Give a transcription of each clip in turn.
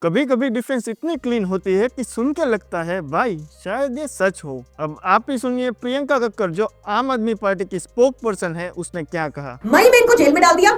कभी कभी डिफेंस इतनी क्लीन होती है कि सुन के लगता है भाई शायद ये सच हो। अब आप ही सुनिए प्रियंका कक्कर जो आम आदमी पार्टी की स्पोक पर्सन है उसने क्या कहा। मई में इनको जेल में डाल दिया।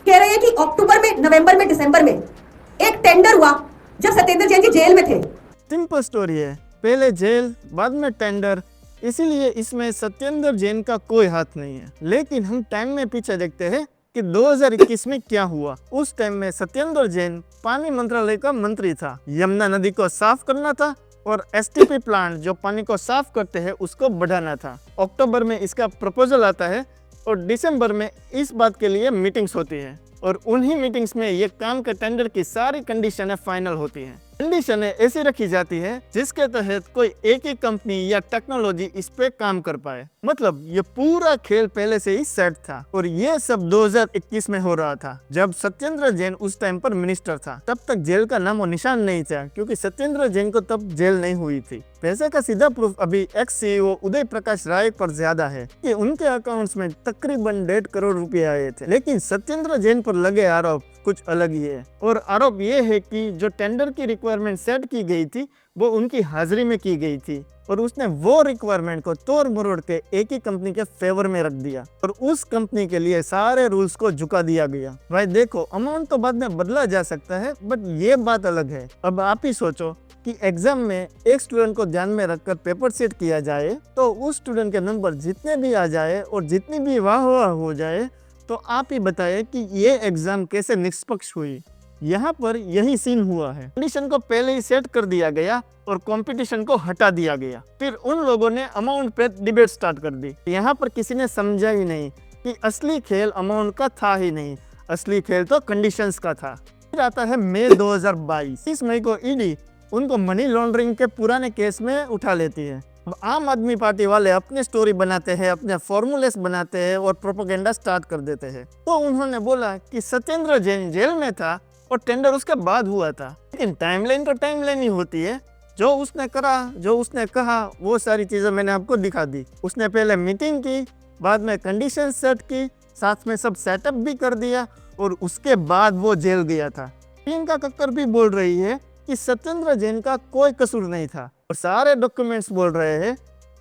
कह रहे हैं कि अक्टूबर में, नवंबर में, दिसंबर में एक टेंडर हुआ जब सत्येंद्र जैन जी जेल में थे। सिंपल स्टोरी है, पहले जेल बाद में टेंडर, इसीलिए इसमें सत्येंद्र जैन का कोई हाथ नहीं है। लेकिन हम टाइम में पीछे देखते हैं कि 2021 में क्या हुआ। उस टाइम में सत्येंद्र जैन पानी मंत्रालय का मंत्री था। यमुना नदी को साफ करना था और एसटीपी प्लांट जो पानी को साफ करते हैं उसको बढ़ाना था। अक्टूबर में इसका प्रपोजल आता है और दिसंबर में इस बात के लिए मीटिंग्स होती है और उन्हीं मीटिंग्स में ये काम के टेंडर की सारी कंडीशनें फाइनल होती हैं। कंडीशनें ऐसी रखी जाती है जिसके तहत कोई एक ही कंपनी या टेक्नोलॉजी इस पे काम कर पाए। मतलब ये पूरा खेल पहले से ही सेट था और ये सब 2021 में हो रहा था जब सत्येंद्र जैन उस टाइम पर मिनिस्टर था। तब तक जेल का नामो निशान नहीं था क्योंकि सत्येंद्र जैन को तब जेल नहीं हुई थी। पैसे का सीधा प्रूफ अभी एक्स सीईओ उदय प्रकाश राय पर ज्यादा है कि उनके अकाउंट्स में तकरीबन 1.5 करोड़ रुपए आए थे। लेकिन सत्येंद्र जैन पर लगे आरोप कुछ अलग ही है और आरोप ये है कि जो टेंडर की रिक्वायरमेंट सेट की गई थी वो उनकी हाजिरी में की गई थी और उसने वो रिक्वायरमेंट को तोड़ मरोड़ के एक ही कंपनी के फेवर में रख दिया और उस कंपनी के लिए सारे रूल्स को झुका दिया गया। भाई देखो, अमाउंट तो बाद में बदला जा सकता है बट ये बात अलग है। अब आप ही सोचो कि एग्जाम में एक स्टूडेंट को ध्यान में रखकर पेपर सेट किया जाए तो उस स्टूडेंट के नंबर जितने भी आ जाए और जितनी भी वाह वाह हो जाए तो आप ही बताइए कि ये एग्जाम कैसे निष्पक्ष हुई। यहाँ पर यही सीन हुआ है। कंडीशन को पहले ही सेट कर दिया गया और कंपटीशन को हटा दिया गया। फिर उन लोगों ने अमाउंट पे डिबेट स्टार्ट कर दी। यहाँ पर किसी ने समझा ही नहीं कि असली खेल अमाउंट का था ही नहीं, असली खेल तो कंडीशंस का था। फिर आता है मई 2022। 30 मई को ईडी उनको मनी लॉन्ड्रिंग के पुराने केस में उठा लेती है। अब आम आदमी पार्टी वाले अपनी स्टोरी बनाते हैं, अपने फॉर्मूलेस बनाते हैं और प्रोपेगेंडा स्टार्ट कर देते हैं। तो उन्होंने बोला कि सत्येंद्र जैन जेल में था और टेंडर उसके बाद हुआ था। लेकिन टाइमलाइन तो टाइमलाइन ही होती है। जो उसने करा, जो उसने कहा, वो सारी चीजें मैंने आपको दिखा दी। उसने पहले मीटिंग की, बाद में कंडीशन सेट की, साथ में सब सेटअप भी कर दिया और उसके बाद वो जेल गया था। प्रियंका कक्कर भी बोल रही है कि सत्येंद्र जैन का कोई कसूर नहीं था और सारे डॉक्यूमेंट्स बोल रहे हैं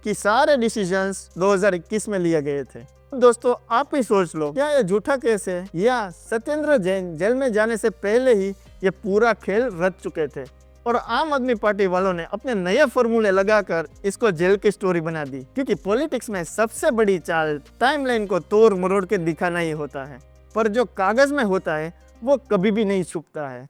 कि सारे डिसीजंस 2021 में लिए गए थे। दोस्तों आप ही सोच लो, क्या ये झूठा केस है या सत्येंद्र जैन जेल में जाने से पहले ही ये पूरा खेल रच चुके थे और आम आदमी पार्टी वालों ने अपने नए फॉर्मूले लगाकर इसको जेल की स्टोरी बना दी। क्योंकि पॉलिटिक्स में सबसे बड़ी चाल टाइमलाइन को तोड़ मरोड़ के दिखाना ही होता है, पर जो कागज में होता है वो कभी भी नहीं छुपता है।